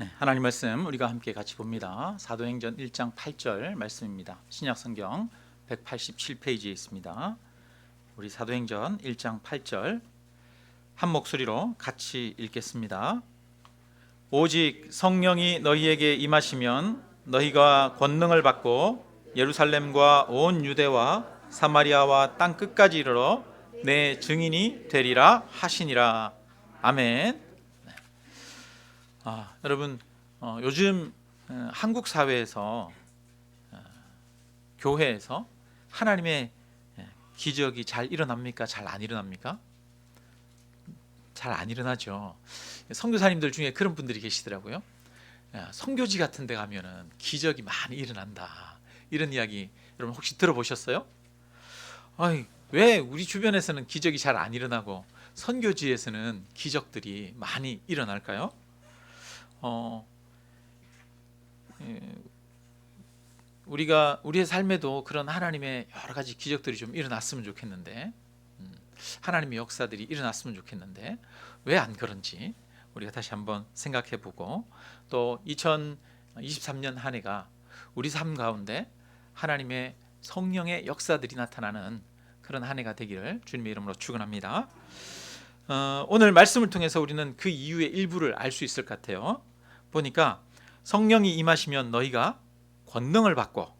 네, 하나님 말씀 우리가 함께 같이 봅니다. 사도행전 1장 8절 말씀입니다. 신약성경 187페이지에 있습니다. 우리 사도행전 1장 8절 한 목소리로 같이 읽겠습니다. 오직 성령이 너희에게 임하시면 너희가 권능을 받고 예루살렘과 온 유대와 사마리아와 땅 끝까지 이르러 내 증인이 되리라 하시니라. 아멘. 여러분, 요즘 한국 사회에서 교회에서 하나님의 기적이 잘 일어납니까? 잘 안 일어납니까? 잘 안 일어나죠. 선교사님들 중에 그런 분들이 계시더라고요. 선교지 같은 데 가면은 기적이 많이 일어난다, 이런 이야기 여러분 혹시 들어보셨어요? 왜 우리 주변에서는 기적이 잘 안 일어나고 선교지에서는 기적들이 많이 일어날까요? 우리의 삶에도 그런 하나님의 여러 가지 기적들이 좀 일어났으면 좋겠는데, 하나님의 역사들이 일어났으면 좋겠는데 왜 안 그런지 우리가 다시 한번 생각해보고, 또 2023년 한 해가 우리 삶 가운데 하나님의 성령의 역사들이 나타나는 그런 한 해가 되기를 주님의 이름으로 축원합니다. 오늘 말씀을 통해서 우리는 그 이유의 일부를 알 수 있을 것 같아요. 보니까 성령이 임하시면 너희가 권능을 받고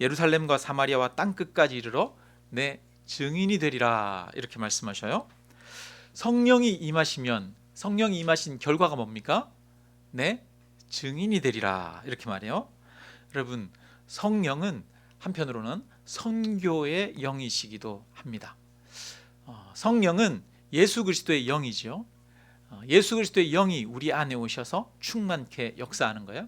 예루살렘과 사마리아와 땅 끝까지 이르러 내 증인이 되리라, 이렇게 말씀하셔요. 성령이 임하신 결과가 뭡니까? 내 증인이 되리라, 이렇게 말해요. 여러분, 성령은 한편으로는 선교의 영이시기도 합니다. 성령은 예수 그리스도의 영이죠. 예수 그리스도의 영이 우리 안에 오셔서 충만케 역사하는 거예요.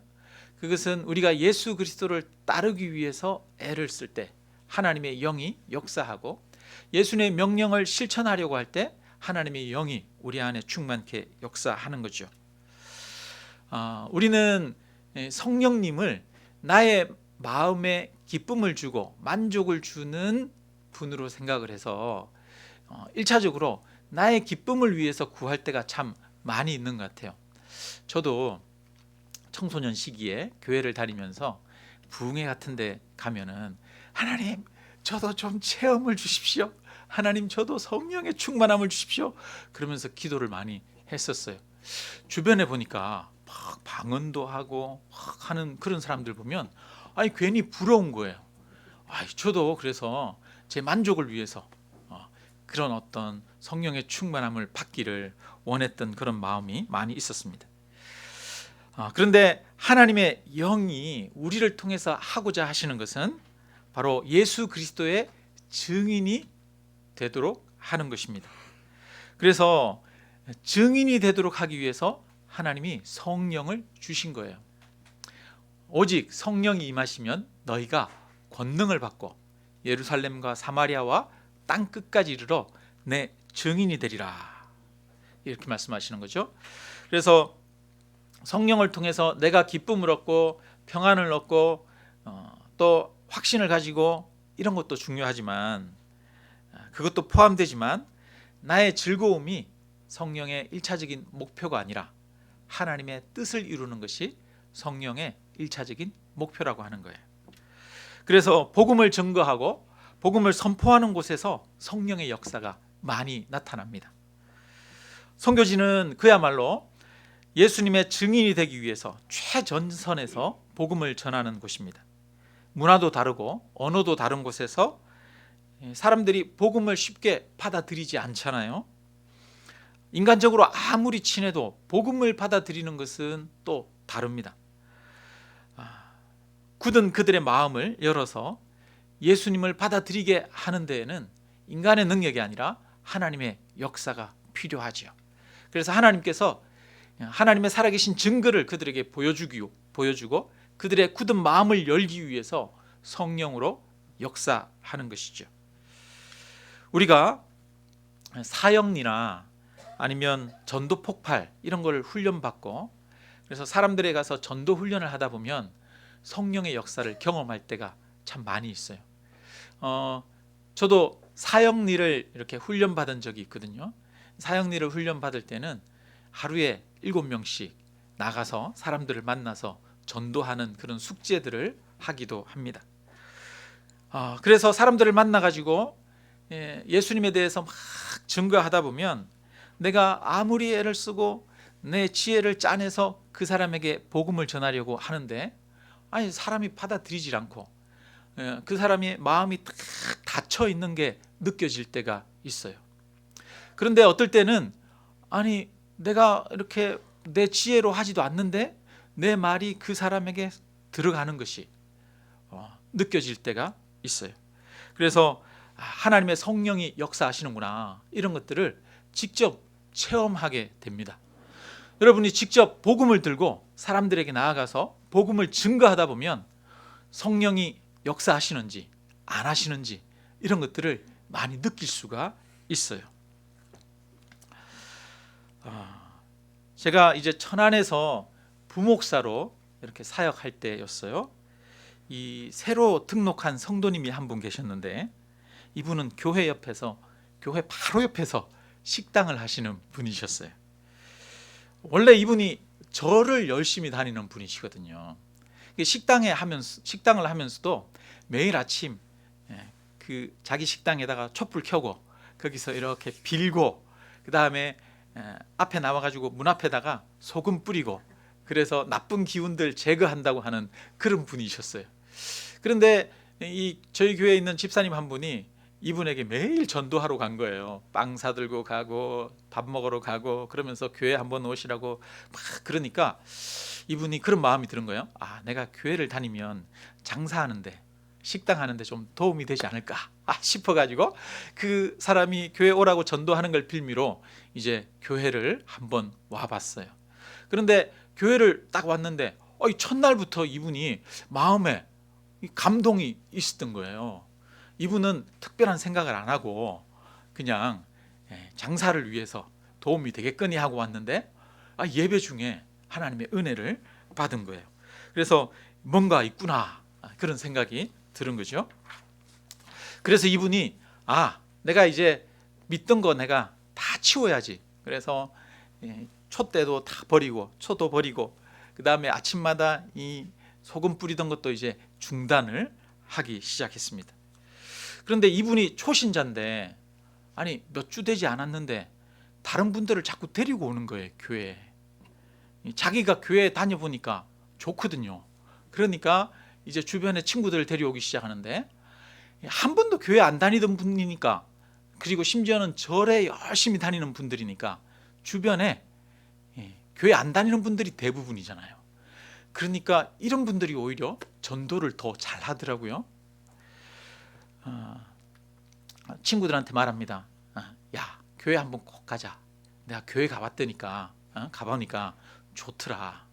그것은 우리가 예수 그리스도를 따르기 위해서 애를 쓸 때 하나님의 영이 역사하고, 예수님의 명령을 실천하려고 할 때 하나님의 영이 우리 안에 충만케 역사하는 거죠. 우리는 성령님을 나의 마음에 기쁨을 주고 만족을 주는 분으로 생각을 해서 1차적으로 나의 기쁨을 위해서 구할 때가 참 많이 있는 것 같아요. 저도 청소년 시기에 교회를 다니면서 부흥회 같은 데 가면은 하나님, 저도 좀 체험을 주십시오. 하나님, 저도 성령의 충만함을 주십시오. 그러면서 기도를 많이 했었어요. 주변에 보니까 막 방언도 하고 막 하는 그런 사람들 보면 괜히 부러운 거예요. 저도 그래서 제 만족을 위해서 그런 어떤 성령의 충만함을 받기를 원했던 그런 마음이 많이 있었습니다. 그런데 하나님의 영이 우리를 통해서 하고자 하시는 것은 바로 예수 그리스도의 증인이 되도록 하는 것입니다. 그래서 증인이 되도록 하기 위해서 하나님이 성령을 주신 거예요. 오직 성령이 임하시면 너희가 권능을 받고 예루살렘과 사마리아와 땅 끝까지 이르러 내 증인이 되리라, 이렇게 말씀하시는 거죠. 그래서 성령을 통해서 내가 기쁨을 얻고 평안을 얻고 또 확신을 가지고, 이런 것도 중요하지만 그것도 포함되지만 나의 즐거움이 성령의 1차적인 목표가 아니라 하나님의 뜻을 이루는 것이 성령의 1차적인 목표라고 하는 거예요. 그래서 복음을 증거하고 복음을 선포하는 곳에서 성령의 역사가 많이 나타납니다. 선교지는 그야말로 예수님의 증인이 되기 위해서 최전선에서 복음을 전하는 곳입니다. 문화도 다르고 언어도 다른 곳에서 사람들이 복음을 쉽게 받아들이지 않잖아요. 인간적으로 아무리 친해도 복음을 받아들이는 것은 또 다릅니다. 굳은 그들의 마음을 열어서 예수님을 받아들이게 하는 데에는 인간의 능력이 아니라 하나님의 역사가 필요하죠. 그래서 하나님께서 하나님의 살아계신 증거를 그들에게 보여주고 그들의 굳은 마음을 열기 위해서 성령으로 역사하는 것이죠. 우리가 사형리나 아니면 전도 폭발, 이런 걸 훈련받고, 그래서 사람들에 가서 전도 훈련을 하다 보면 성령의 역사를 경험할 때가 참 많이 있어요. 저도 사형리를 이렇게 훈련받은 적이 있거든요. 사형리를 훈련받을 때는 하루에 7명씩 나가서 사람들을 만나서 전도하는 그런 숙제들을 하기도 합니다. 그래서 사람들을 만나가지고 예수님에 대해서 막 증거하다 보면 내가 아무리 애를 쓰고 내 지혜를 짜내서 그 사람에게 복음을 전하려고 하는데 사람이 받아들이질 않고 그 사람의 마음이 딱 닫혀 있는 게 느껴질 때가 있어요. 그런데 어떨 때는 내가 이렇게 내 지혜로 하지도 않는데 내 말이 그 사람에게 들어가는 것이 느껴질 때가 있어요. 그래서 하나님의 성령이 역사하시는구나, 이런 것들을 직접 체험하게 됩니다. 여러분이 직접 복음을 들고 사람들에게 나아가서 복음을 증거하다 보면 성령이 역사하시는지 안 하시는지 이런 것들을 많이 느낄 수가 있어요. 제가 이제 천안에서 부목사로 이렇게 사역할 때였어요. 이 새로 등록한 성도님이 한 분 계셨는데, 이분은 교회 바로 옆에서 식당을 하시는 분이셨어요. 원래 이분이 절을 열심히 다니는 분이시거든요. 식당을 하면서도 매일 아침 그 자기 식당에다가 촛불 켜고 거기서 이렇게 빌고, 그 다음에 앞에 나와가지고 문 앞에다가 소금 뿌리고, 그래서 나쁜 기운들 제거한다고 하는 그런 분이셨어요. 그런데 저희 교회에 있는 집사님 한 분이 이분에게 매일 전도하러 간 거예요. 빵 사들고 가고 밥 먹으러 가고 그러면서 교회 한번 오시라고 막 그러니까 이분이 그런 마음이 드는 거예요. 내가 교회를 다니면 장사하는데, 식당 하는데 좀 도움이 되지 않을까 싶어가지고 그 사람이 교회 오라고 전도하는 걸 빌미로 이제 교회를 한번 와봤어요. 그런데 교회를 딱 왔는데 첫날부터 이분이 마음에 감동이 있었던 거예요. 이분은 특별한 생각을 안 하고 그냥 장사를 위해서 도움이 되겠거니 하고 왔는데 예배 중에 하나님의 은혜를 받은 거예요. 그래서 뭔가 있구나, 그런 생각이 들은 거죠. 그래서 이분이 내가 이제 믿던 거 내가 다 치워야지. 그래서 촛대도 다 버리고 초도 버리고 그 다음에 아침마다 이 소금 뿌리던 것도 이제 중단을 하기 시작했습니다. 그런데 이분이 초신자인데 몇 주 되지 않았는데 다른 분들을 자꾸 데리고 오는 거예요, 교회에. 자기가 교회에 다녀보니까 좋거든요. 그러니까 이제 주변에 친구들을 데려오기 시작하는데, 한 번도 교회 안 다니던 분이니까, 그리고 심지어는 절에 열심히 다니는 분들이니까 주변에 교회 안 다니는 분들이 대부분이잖아요. 그러니까 이런 분들이 오히려 전도를 더 잘하더라고요. 친구들한테 말합니다. 야, 교회 한번 꼭 가자. 내가 교회 가봤더니까 가보니까 좋더라.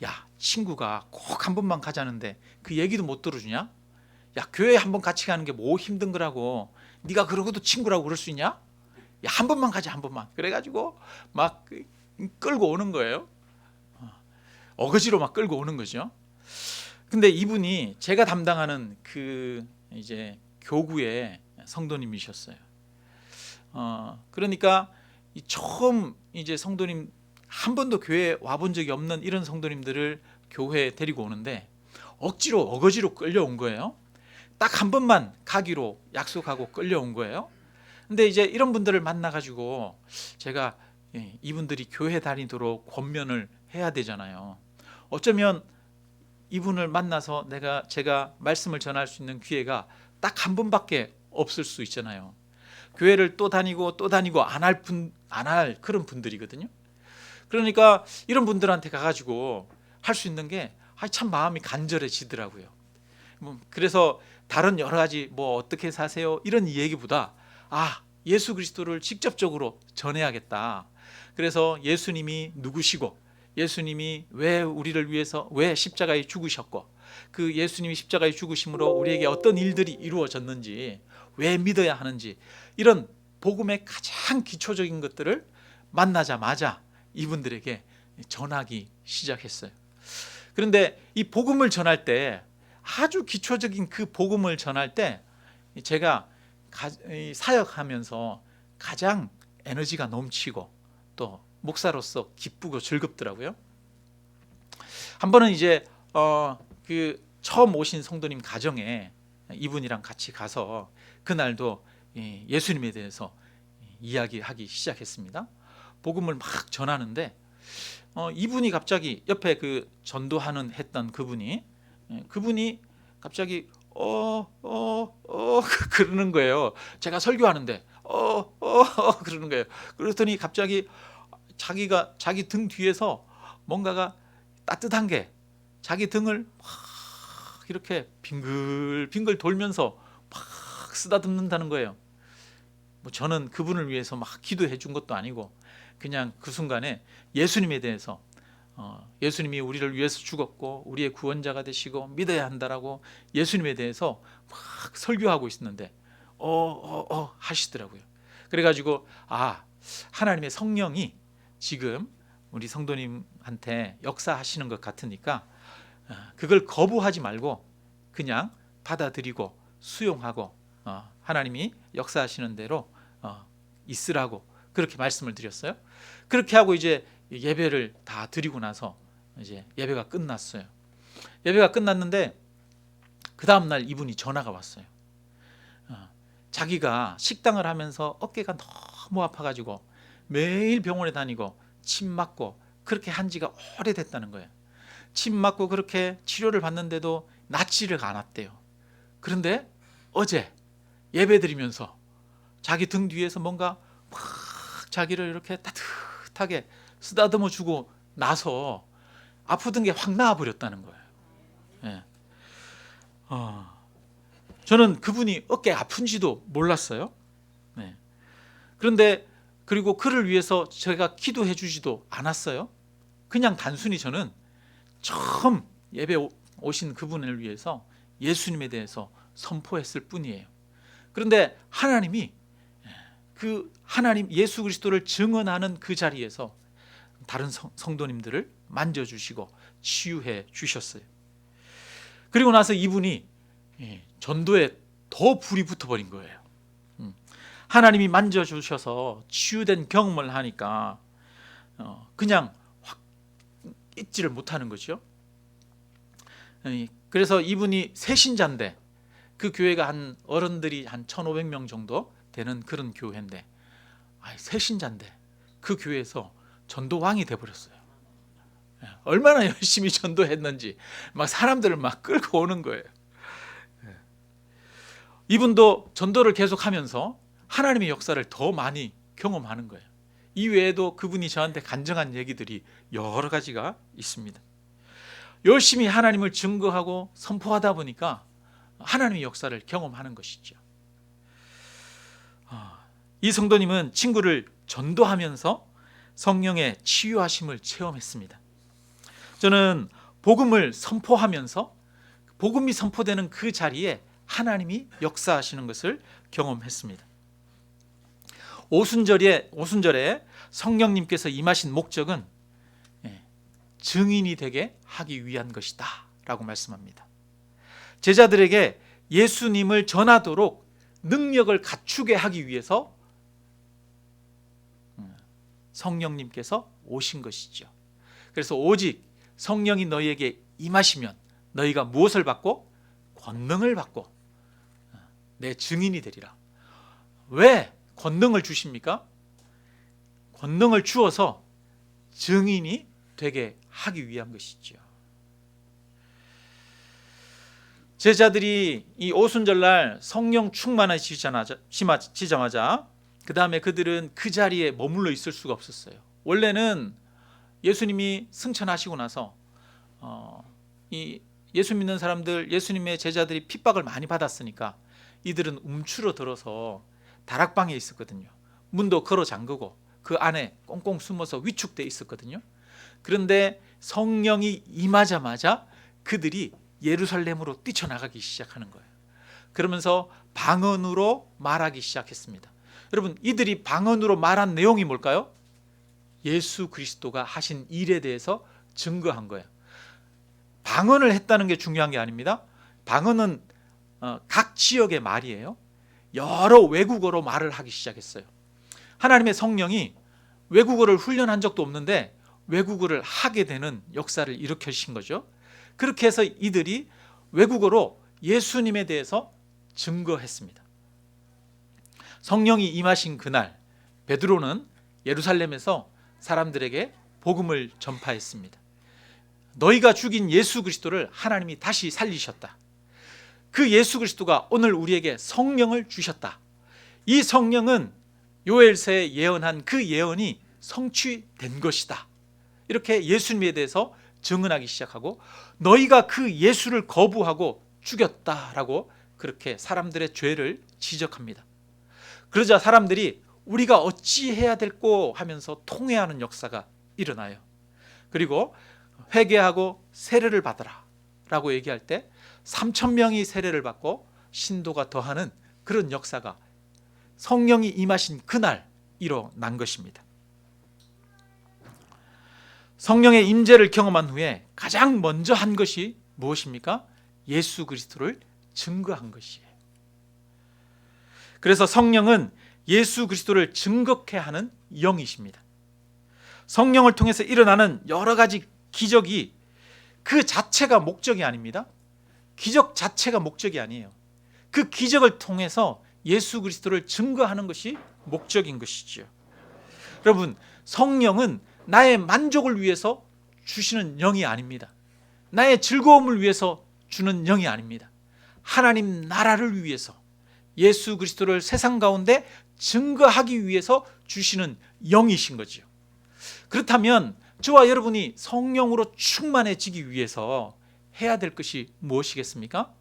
야, 친구가 꼭 한 번만 가자는데 그 얘기도 못 들어주냐? 야, 교회 한번 같이 가는 게 뭐 힘든 거라고. 네가 그러고도 친구라고 그럴 수 있냐? 야, 한 번만 가자, 한 번만. 그래가지고 막 끌고 오는 거예요. 어거지로 막 끌고 오는 거죠. 근데 이분이 제가 담당하는 그 이제 교구의 성도님이셨어요. 그러니까 처음 이제 성도님, 한 번도 교회에 와본 적이 없는 이런 성도님들을 교회에 데리고 오는데 어거지로 끌려온 거예요. 딱 한 번만 가기로 약속하고 끌려온 거예요. 근데 이제 이런 분들을 만나가지고 제가 이분들이 교회 다니도록 권면을 해야 되잖아요. 어쩌면 이분을 만나서 제가 말씀을 전할 수 있는 기회가 딱 한 번밖에 없을 수 있잖아요. 교회를 또 다니고 안 할 그런 분들이거든요. 그러니까 이런 분들한테 가가지고 할 수 있는 게 참 마음이 간절해지더라고요. 그래서 다른 여러 가지 어떻게 사세요 이런 얘기보다 예수 그리스도를 직접적으로 전해야겠다. 그래서 예수님이 누구시고, 예수님이 왜 우리를 위해서 왜 십자가에 죽으셨고, 그 예수님이 십자가에 죽으심으로 우리에게 어떤 일들이 이루어졌는지, 왜 믿어야 하는지, 이런 복음의 가장 기초적인 것들을 만나자마자 이분들에게 전하기 시작했어요. 그런데 이 복음을 전할 때, 아주 기초적인 그 복음을 전할 때 제가 사역하면서 가장 에너지가 넘치고 또 목사로서 기쁘고 즐겁더라고요. 한 번은 이제 그 처음 오신 성도님 가정에 이분이랑 같이 가서 그날도 예수님에 대해서 이야기하기 시작했습니다. 복음을 막 전하는데 이분이 갑자기 옆에 그 전도하는 했던 그분이 갑자기 그러는 거예요. 제가 설교하는데 그러는 거예요. 그랬더니 갑자기 자기 등 뒤에서 뭔가가 따뜻한 게 자기 등을 막 이렇게 빙글빙글 돌면서 막 쓰다듬는다는 거예요. 뭐 저는 그분을 위해서 막 기도해 준 것도 아니고 그냥 그 순간에 예수님에 대해서 예수님이 우리를 위해서 죽었고 우리의 구원자가 되시고 믿어야 한다라고 예수님에 대해서 막 설교하고 있었는데 하시더라고요. 그래가지고 하나님의 성령이 지금 우리 성도님한테 역사하시는 것 같으니까 그걸 거부하지 말고 그냥 받아들이고 수용하고 하나님이 역사하시는 대로 있으라고 그렇게 말씀을 드렸어요. 그렇게 하고 이제 예배를 다 드리고 나서 이제 예배가 끝났어요. 예배가 끝났는데 그 다음 날 이분이 전화가 왔어요. 자기가 식당을 하면서 어깨가 너무 아파가지고 매일 병원에 다니고 침 맞고 그렇게 한 지가 오래됐다는 거예요. 침 맞고 그렇게 치료를 받는데도 낫지를 않았대요. 그런데 어제 예배 드리면서 자기 등 뒤에서 뭔가 막 자기를 이렇게 따뜻하게 쓰다듬어 주고 나서 아프던 게 확 나아버렸다는 거예요. 예. 저는 그분이 어깨 아픈지도 몰랐어요. 네. 그런데 그리고 그를 위해서 제가 기도해 주지도 않았어요. 그냥 단순히 저는 처음 예배 오신 그분을 위해서 예수님에 대해서 선포했을 뿐이에요. 그런데 하나님이 그 하나님 예수 그리스도를 증언하는 그 자리에서 다른 성도님들을 만져주시고 치유해 주셨어요. 그리고 나서 이분이 전도에 더 불이 붙어버린 거예요. 하나님이 만져주셔서 치유된 경험을 하니까 그냥 확 잊지를 못하는 거죠. 그래서 이분이 새신자인데 그 교회가 한 어른들이 한 1,500명 정도 되는 그런 교회인데 새신자인데 그 교회에서 전도왕이 돼버렸어요. 얼마나 열심히 전도했는지 막 사람들을 막 끌고 오는 거예요. 이분도 전도를 계속하면서 하나님의 역사를 더 많이 경험하는 거예요. 이 외에도 그분이 저한테 간증한 얘기들이 여러 가지가 있습니다. 열심히 하나님을 증거하고 선포하다 보니까 하나님의 역사를 경험하는 것이죠. 이 성도님은 친구를 전도하면서 성령의 치유하심을 체험했습니다. 저는 복음을 선포하면서 복음이 선포되는 그 자리에 하나님이 역사하시는 것을 경험했습니다. 오순절에 성령님께서 임하신 목적은 증인이 되게 하기 위한 것이다 라고 말씀합니다. 제자들에게 예수님을 전하도록 능력을 갖추게 하기 위해서 성령님께서 오신 것이죠. 그래서 오직 성령이 너희에게 임하시면 너희가 무엇을 받고? 권능을 받고 내 증인이 되리라. 왜 권능을 주십니까? 권능을 주어서 증인이 되게 하기 위한 것이죠. 제자들이 이 오순절날 성령 충만해지자마자 그 다음에 그들은 그 자리에 머물러 있을 수가 없었어요. 원래는 예수님이 승천하시고 나서 이 예수 믿는 사람들, 예수님의 제자들이 핍박을 많이 받았으니까 이들은 움츠러 들어서 다락방에 있었거든요. 문도 걸어 잠그고 그 안에 꽁꽁 숨어서 위축돼 있었거든요. 그런데 성령이 임하자마자 그들이 예루살렘으로 뛰쳐나가기 시작하는 거예요. 그러면서 방언으로 말하기 시작했습니다. 여러분, 이들이 방언으로 말한 내용이 뭘까요? 예수 그리스도가 하신 일에 대해서 증거한 거예요. 방언을 했다는 게 중요한 게 아닙니다. 방언은 각 지역의 말이에요. 여러 외국어로 말을 하기 시작했어요. 하나님의 성령이 외국어를 훈련한 적도 없는데 외국어를 하게 되는 역사를 일으키신 거죠. 그렇게 해서 이들이 외국어로 예수님에 대해서 증거했습니다. 성령이 임하신 그날 베드로는 예루살렘에서 사람들에게 복음을 전파했습니다. 너희가 죽인 예수 그리스도를 하나님이 다시 살리셨다. 그 예수 그리스도가 오늘 우리에게 성령을 주셨다. 이 성령은 요엘서에 예언한 그 예언이 성취된 것이다. 이렇게 예수님에 대해서 증언하기 시작하고 너희가 그 예수를 거부하고 죽였다라고 그렇게 사람들의 죄를 지적합니다. 그러자 사람들이 우리가 어찌해야 될꼬 하면서 통회하는 역사가 일어나요. 그리고 회개하고 세례를 받으라 라고 얘기할 때 3,000명이 세례를 받고 신도가 더하는 그런 역사가 성령이 임하신 그날 일어난 것입니다. 성령의 임재를 경험한 후에 가장 먼저 한 것이 무엇입니까? 예수 그리스도를 증거한 것이에요. 그래서 성령은 예수 그리스도를 증거케 하는 영이십니다. 성령을 통해서 일어나는 여러 가지 기적이 그 자체가 목적이 아닙니다. 기적 자체가 목적이 아니에요. 그 기적을 통해서 예수 그리스도를 증거하는 것이 목적인 것이죠. 여러분, 성령은 나의 만족을 위해서 주시는 영이 아닙니다. 나의 즐거움을 위해서 주는 영이 아닙니다. 하나님 나라를 위해서 예수 그리스도를 세상 가운데 증거하기 위해서 주시는 영이신 거죠. 그렇다면 저와 여러분이 성령으로 충만해지기 위해서 해야 될 것이 무엇이겠습니까?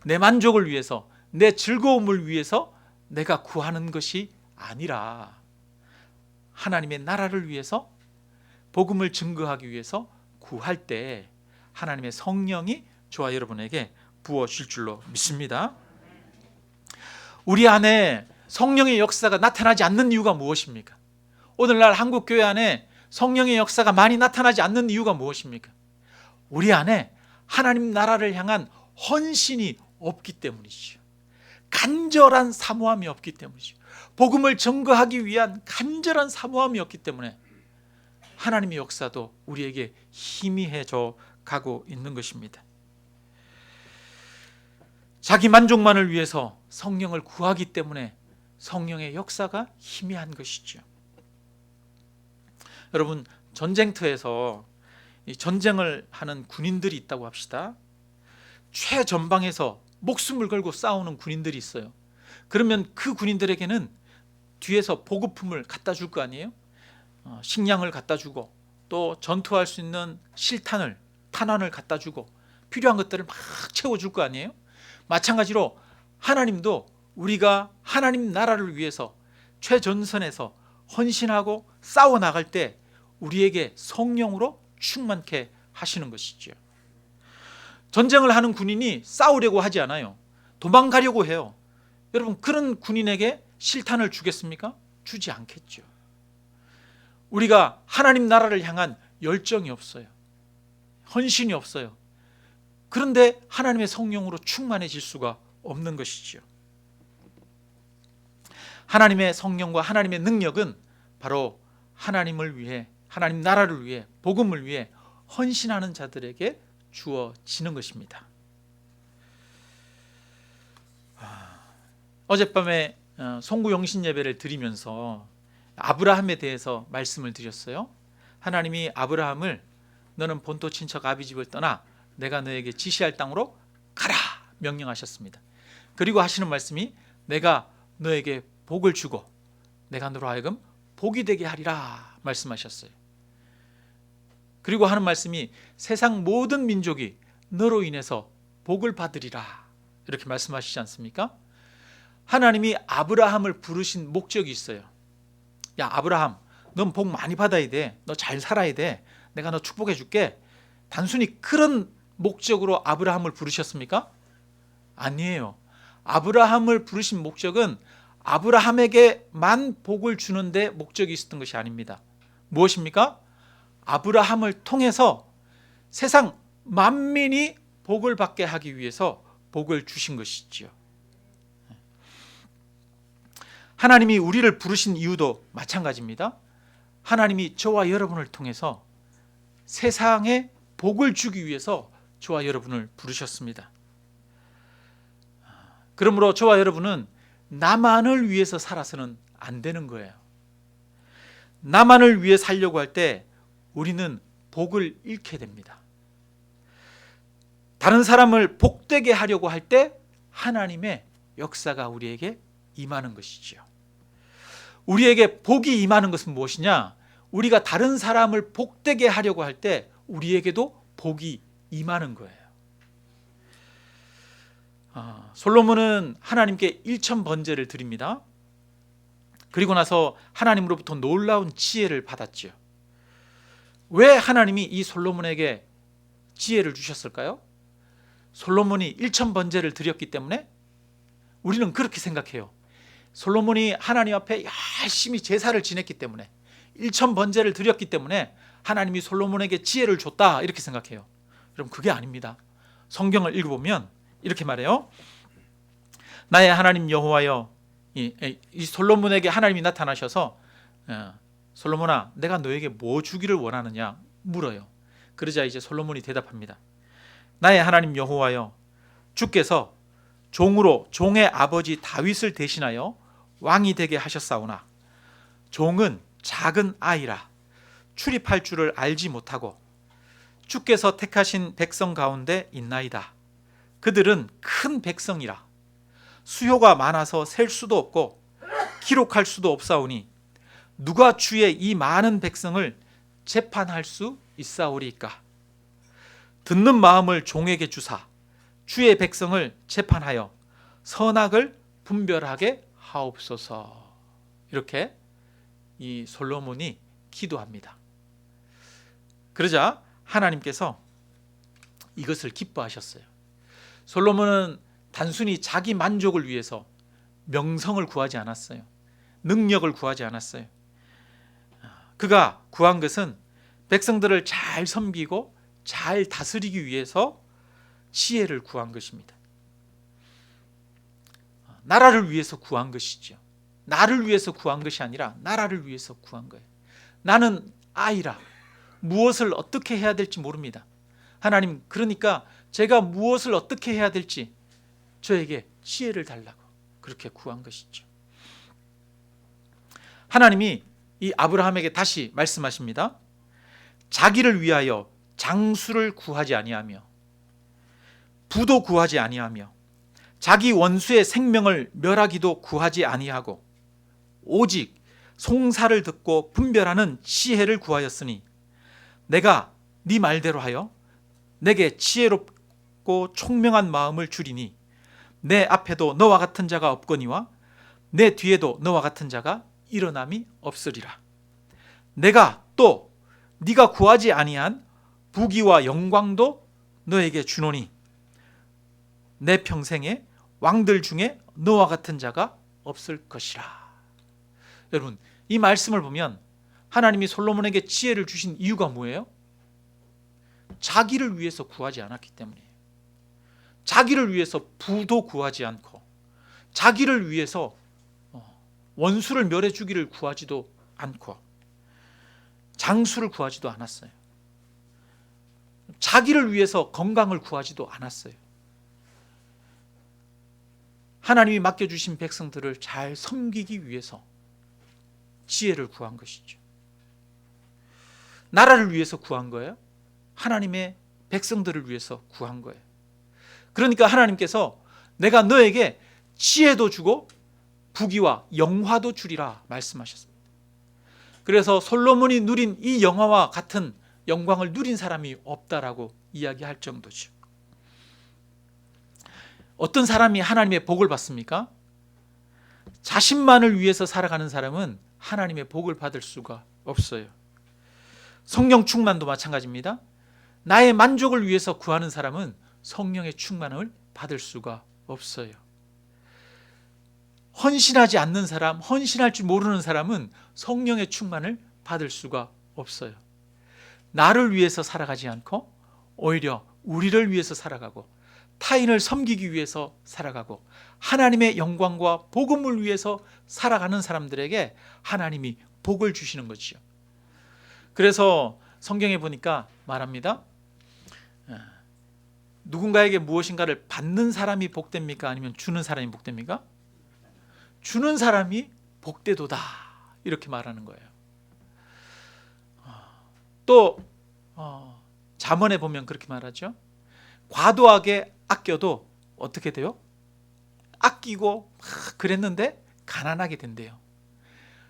내 만족을 위해서, 내 즐거움을 위해서 내가 구하는 것이 아니라 하나님의 나라를 위해서, 복음을 증거하기 위해서 구할 때 하나님의 성령이 저와 여러분에게 부어질 줄로 믿습니다. 우리 안에 성령의 역사가 나타나지 않는 이유가 무엇입니까? 오늘날 한국교회 안에 성령의 역사가 많이 나타나지 않는 이유가 무엇입니까? 우리 안에 하나님 나라를 향한 헌신이 없기 때문이죠. 간절한 사모함이 없기 때문이죠. 복음을 증거하기 위한 간절한 사모함이 없기 때문에 하나님의 역사도 우리에게 희미해져 가고 있는 것입니다. 자기 만족만을 위해서 성령을 구하기 때문에 성령의 역사가 희미한 것이죠. 여러분, 전쟁터에서 전쟁을 하는 군인들이 있다고 합시다. 최전방에서 목숨을 걸고 싸우는 군인들이 있어요. 그러면 그 군인들에게는 뒤에서 보급품을 갖다 줄 거 아니에요? 식량을 갖다 주고 또 전투할 수 있는 실탄을, 탄환을 갖다 주고 필요한 것들을 막 채워줄 거 아니에요? 마찬가지로 하나님도 우리가 하나님 나라를 위해서 최전선에서 헌신하고 싸워 나갈 때 우리에게 성령으로 충만케 하시는 것이죠. 전쟁을 하는 군인이 싸우려고 하지 않아요. 도망가려고 해요. 여러분, 그런 군인에게 실탄을 주겠습니까? 주지 않겠죠. 우리가 하나님 나라를 향한 열정이 없어요. 헌신이 없어요. 그런데 하나님의 성령으로 충만해질 수가 없는 것이죠. 하나님의 성령과 하나님의 능력은 바로 하나님을 위해, 하나님 나라를 위해, 복음을 위해 헌신하는 자들에게 주어지는 것입니다. 어젯밤에 송구 영신 예배를 드리면서 아브라함에 대해서 말씀을 드렸어요. 하나님이 아브라함을 너는 본토 친척 아비 집을 떠나 내가 너에게 지시할 땅으로 가라 명령하셨습니다. 그리고 하시는 말씀이 내가 너에게 복을 주고 내가 너로 하여금 복이 되게 하리라 말씀하셨어요. 그리고 하는 말씀이 세상 모든 민족이 너로 인해서 복을 받으리라 이렇게 말씀하시지 않습니까? 하나님이 아브라함을 부르신 목적이 있어요. 야, 아브라함, 넌 복 많이 받아야 돼. 너 잘 살아야 돼. 내가 너 축복해 줄게. 단순히 그런 목적으로 아브라함을 부르셨습니까? 아니에요. 아브라함을 부르신 목적은 아브라함에게만 복을 주는데 목적이 있었던 것이 아닙니다. 무엇입니까? 아브라함을 통해서 세상 만민이 복을 받게 하기 위해서 복을 주신 것이지요. 하나님이 우리를 부르신 이유도 마찬가지입니다. 하나님이 저와 여러분을 통해서 세상에 복을 주기 위해서 저와 여러분을 부르셨습니다. 그러므로 저와 여러분은 나만을 위해서 살아서는 안 되는 거예요. 나만을 위해 살려고 할 때 우리는 복을 잃게 됩니다. 다른 사람을 복되게 하려고 할 때 하나님의 역사가 우리에게 임하는 것이지요. 우리에게 복이 임하는 것은 무엇이냐? 우리가 다른 사람을 복되게 하려고 할 때 우리에게도 복이 임하는 거예요. 솔로몬은 하나님께 1000번제를 드립니다. 그리고 나서 하나님으로부터 놀라운 지혜를 받았지요. 왜 하나님이 이 솔로몬에게 지혜를 주셨을까요? 솔로몬이 1000번제를 드렸기 때문에? 우리는 그렇게 생각해요. 솔로몬이 하나님 앞에 열심히 제사를 지냈기 때문에, 1000번제를 드렸기 때문에 하나님이 솔로몬에게 지혜를 줬다, 이렇게 생각해요. 여러분, 그게 아닙니다. 성경을 읽어보면 이렇게 말해요. 나의 하나님 여호와여, 이 솔로몬에게 하나님이 나타나셔서 솔로몬아, 내가 너에게 뭐 주기를 원하느냐 물어요. 그러자 이제 솔로몬이 대답합니다. 나의 하나님 여호와여, 주께서 종으로 종의 아버지 다윗을 대신하여 왕이 되게 하셨사오나 종은 작은 아이라 출입할 줄을 알지 못하고 주께서 택하신 백성 가운데 있나이다. 그들은 큰 백성이라 수요가 많아서 셀 수도 없고 기록할 수도 없사오니 누가 주의 이 많은 백성을 재판할 수 있사오리이까. 듣는 마음을 종에게 주사 주의 백성을 재판하여 선악을 분별하게 하옵소서. 이렇게 이 솔로몬이 기도합니다. 그러자 하나님께서 이것을 기뻐하셨어요. 솔로몬은 단순히 자기 만족을 위해서 명성을 구하지 않았어요. 능력을 구하지 않았어요. 그가 구한 것은 백성들을 잘 섬기고 잘 다스리기 위해서 지혜를 구한 것입니다. 나라를 위해서 구한 것이죠. 나를 위해서 구한 것이 아니라 나라를 위해서 구한 거예요. 나는 아이라 무엇을 어떻게 해야 될지 모릅니다. 하나님, 그러니까 제가 무엇을 어떻게 해야 될지 저에게 지혜를 달라고 그렇게 구한 것이죠. 하나님이 이 아브라함에게 다시 말씀하십니다. 자기를 위하여 장수를 구하지 아니하며 부도 구하지 아니하며 자기 원수의 생명을 멸하기도 구하지 아니하고 오직 송사를 듣고 분별하는 지혜를 구하였으니 내가 네 말대로 하여 내게 지혜롭고 총명한 마음을 주리니 내 앞에도 너와 같은 자가 없거니와 내 뒤에도 너와 같은 자가 일어남이 없으리라. 내가 또 네가 구하지 아니한 부귀와 영광도 너에게 주노니 내 평생에 왕들 중에 너와 같은 자가 없을 것이라. 여러분, 이 말씀을 보면 하나님이 솔로몬에게 지혜를 주신 이유가 뭐예요? 자기를 위해서 구하지 않았기 때문이에요. 자기를 위해서 부도 구하지 않고 자기를 위해서 원수를 멸해 주기를 구하지도 않고 장수를 구하지도 않았어요. 자기를 위해서 건강을 구하지도 않았어요. 하나님이 맡겨주신 백성들을 잘 섬기기 위해서 지혜를 구한 것이죠. 나라를 위해서 구한 거예요. 하나님의 백성들을 위해서 구한 거예요. 그러니까 하나님께서 내가 너에게 지혜도 주고 부귀와 영화도 주리라 말씀하셨습니다. 그래서 솔로몬이 누린 이 영화와 같은 영광을 누린 사람이 없다라고 이야기할 정도죠. 어떤 사람이 하나님의 복을 받습니까? 자신만을 위해서 살아가는 사람은 하나님의 복을 받을 수가 없어요. 성령 충만도 마찬가지입니다. 나의 만족을 위해서 구하는 사람은 성령의 충만을 받을 수가 없어요. 헌신하지 않는 사람, 헌신할 줄 모르는 사람은 성령의 충만을 받을 수가 없어요. 나를 위해서 살아가지 않고 오히려 우리를 위해서 살아가고 타인을 섬기기 위해서 살아가고 하나님의 영광과 복음을 위해서 살아가는 사람들에게 하나님이 복을 주시는 거죠. 그래서 성경에 보니까 말합니다. 누군가에게 무엇인가를 받는 사람이 복됩니까? 아니면 주는 사람이 복됩니까? 주는 사람이 복되도다, 이렇게 말하는 거예요. 또 잠언에 보면 그렇게 말하죠. 과도하게 아껴도 어떻게 돼요? 아끼고 막 그랬는데 가난하게 된대요.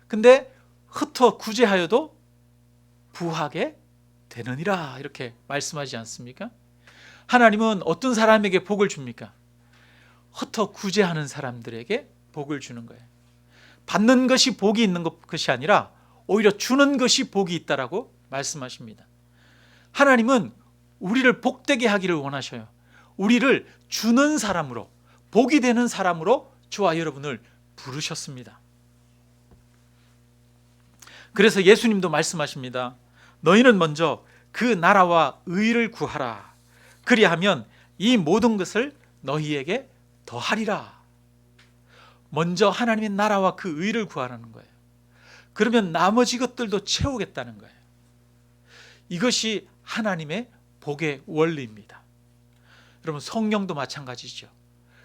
근데 흩어 구제하여도 부하게 되느니라, 이렇게 말씀하지 않습니까? 하나님은 어떤 사람에게 복을 줍니까? 흩어 구제하는 사람들에게 복을 주는 거예요. 받는 것이 복이 있는 것이 아니라 오히려 주는 것이 복이 있다라고 말씀하십니다. 하나님은 우리를 복되게 하기를 원하셔요. 우리를 주는 사람으로, 복이 되는 사람으로 저와 여러분을 부르셨습니다. 그래서 예수님도 말씀하십니다. 너희는 먼저 그 나라와 의를 구하라. 그리하면 이 모든 것을 너희에게 더하리라. 먼저 하나님의 나라와 그 의를 구하라는 거예요. 그러면 나머지 것들도 채우겠다는 거예요. 이것이 하나님의 복의 원리입니다. 여러분, 성령도 마찬가지죠.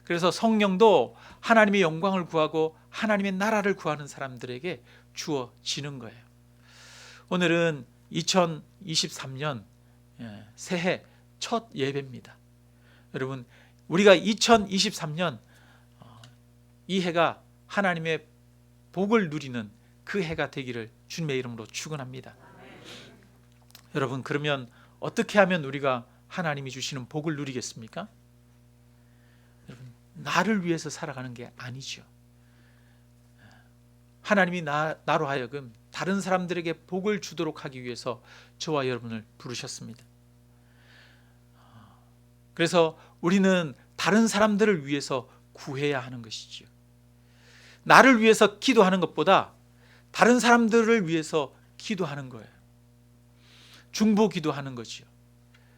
그래서 성령도 하나님의 영광을 구하고 하나님의 나라를 구하는 사람들에게 주어지는 거예요. 오늘은 2023년 새해 첫 예배입니다. 여러분, 우리가 2023년 이 해가 하나님의 복을 누리는 그 해가 되기를 주님의 이름으로 축원합니다. 여러분, 그러면 어떻게 하면 우리가 하나님이 주시는 복을 누리겠습니까? 여러분, 나를 위해서 살아가는 게 아니죠. 하나님이 나로 하여금 다른 사람들에게 복을 주도록 하기 위해서 저와 여러분을 부르셨습니다. 그래서 우리는 다른 사람들을 위해서 구해야 하는 것이지요. 나를 위해서 기도하는 것보다 다른 사람들을 위해서 기도하는 거예요. 중보 기도하는 거지요.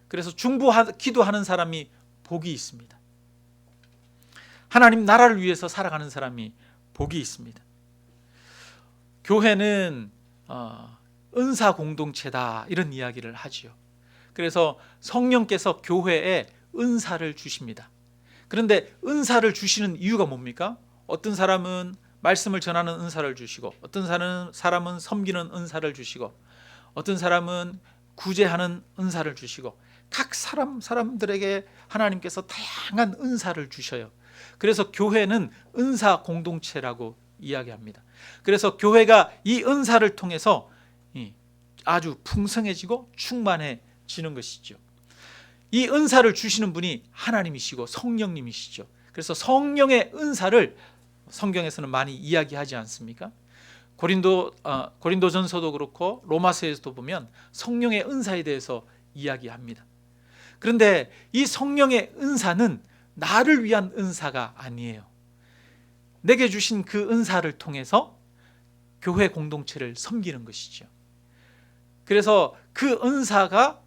그래서 중보 기도하는 사람이 복이 있습니다. 하나님 나라를 위해서 살아가는 사람이 복이 있습니다. 교회는 은사 공동체다, 이런 이야기를 하지요. 그래서 성령께서 교회에 은사를 주십니다. 그런데 은사를 주시는 이유가 뭡니까? 어떤 사람은 말씀을 전하는 은사를 주시고, 어떤 사람은 섬기는 은사를 주시고, 어떤 사람은 구제하는 은사를 주시고, 각 사람들에게 하나님께서 다양한 은사를 주셔요. 그래서 교회는 은사 공동체라고 이야기합니다. 그래서 교회가 이 은사를 통해서 아주 풍성해지고 충만해지는 것이죠. 이 은사를 주시는 분이 하나님이시고 성령님이시죠. 그래서 성령의 은사를 성경에서는 많이 이야기하지 않습니까? 고린도전서도 그렇고 로마서에서도 보면 성령의 은사에 대해서 이야기합니다. 그런데 이 성령의 은사는 나를 위한 은사가 아니에요. 내게 주신 그 은사를 통해서 교회 공동체를 섬기는 것이죠. 그래서 그 은사가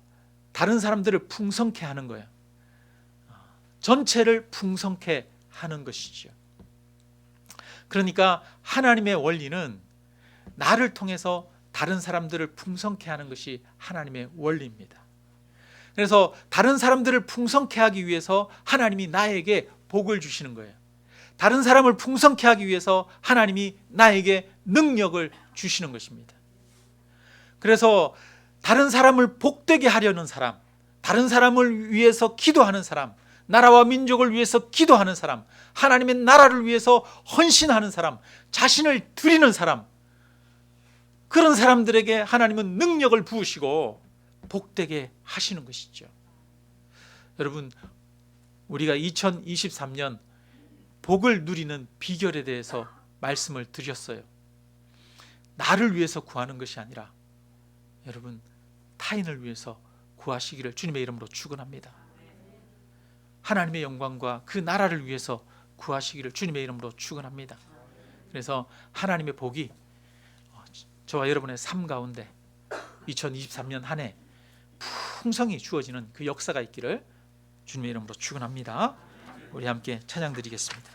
다른 사람들을 풍성케 하는 거예요. 전체를 풍성케 하는 것이죠. 그러니까 하나님의 원리는 나를 통해서 다른 사람들을 풍성케 하는 것이 하나님의 원리입니다. 그래서 다른 사람들을 풍성케 하기 위해서 하나님이 나에게 복을 주시는 거예요. 다른 사람을 풍성케 하기 위해서 하나님이 나에게 능력을 주시는 것입니다. 그래서 다른 사람을 복되게 하려는 사람, 다른 사람을 위해서 기도하는 사람, 나라와 민족을 위해서 기도하는 사람, 하나님의 나라를 위해서 헌신하는 사람, 자신을 드리는 사람, 그런 사람들에게 하나님은 능력을 부으시고 복되게 하시는 것이죠. 여러분, 우리가 2023년 복을 누리는 비결에 대해서 말씀을 드렸어요. 나를 위해서 구하는 것이 아니라 여러분, 타인을 위해서 구하시기를 주님의 이름으로 축원합니다. 하나님의 영광과 그 나라를 위해서 구하시기를 주님의 이름으로 축원합니다. 그래서 하나님의 복이 저와 여러분의 삶 가운데 2023년 한 해 풍성히 주어지는 그 역사가 있기를 주님의 이름으로 축원합니다. 우리 함께 찬양 드리겠습니다.